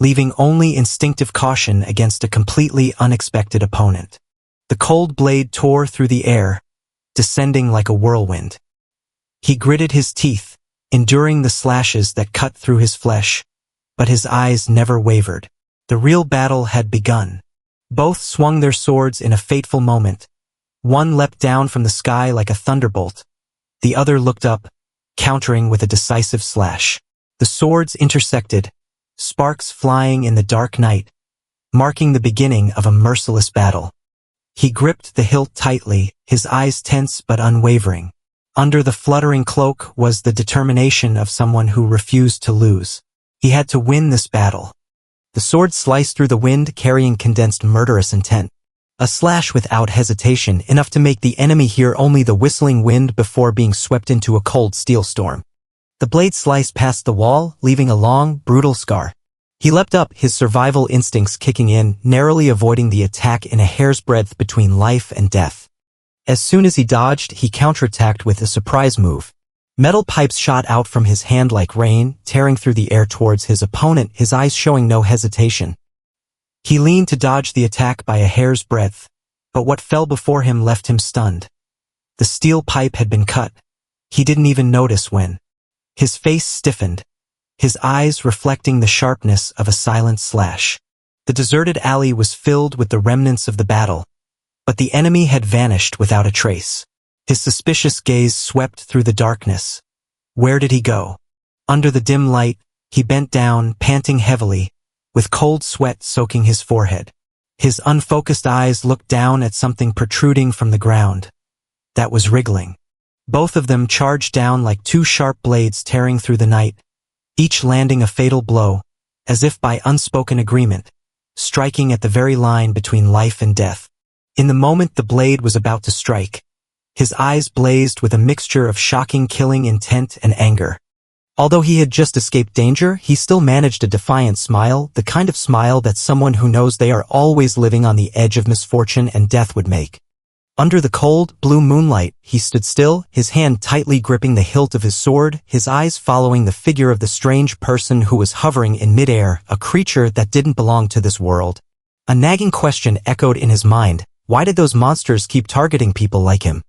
leaving only instinctive caution against a completely unexpected opponent. The cold blade tore through the air, descending like a whirlwind. He gritted his teeth, enduring the slashes that cut through his flesh, but his eyes never wavered. The real battle had begun. Both swung their swords in a fateful moment. One leapt down from the sky like a thunderbolt. The other looked up, countering with a decisive slash. The swords intersected, sparks flying in the dark night, marking the beginning of a merciless battle. He gripped the hilt tightly, his eyes tense but unwavering. Under the fluttering cloak was the determination of someone who refused to lose. He had to win this battle. The sword sliced through the wind, carrying condensed murderous intent. A slash without hesitation, enough to make the enemy hear only the whistling wind before being swept into a cold steel storm. The blade sliced past the wall, leaving a long, brutal scar. He leapt up, his survival instincts kicking in, narrowly avoiding the attack in a hair's breadth between life and death. As soon as he dodged, he counterattacked with a surprise move. Metal pipes shot out from his hand like rain, tearing through the air towards his opponent, his eyes showing no hesitation. He leaned to dodge the attack by a hair's breadth, but what fell before him left him stunned. The steel pipe had been cut. He didn't even notice when. His face stiffened, his eyes reflecting the sharpness of a silent slash. The deserted alley was filled with the remnants of the battle, but the enemy had vanished without a trace. His suspicious gaze swept through the darkness. Where did he go? Under the dim light, he bent down, panting heavily, with cold sweat soaking his forehead. His unfocused eyes looked down at something protruding from the ground. That was wriggling. Both of them charged down like two sharp blades tearing through the night, each landing a fatal blow, as if by unspoken agreement, striking at the very line between life and death. In the moment the blade was about to strike, his eyes blazed with a mixture of shocking killing intent and anger. Although he had just escaped danger, he still managed a defiant smile, the kind of smile that someone who knows they are always living on the edge of misfortune and death would make. Under the cold, blue moonlight, he stood still, his hand tightly gripping the hilt of his sword, his eyes following the figure of the strange person who was hovering in midair, a creature that didn't belong to this world. A nagging question echoed in his mind: why did those monsters keep targeting people like him?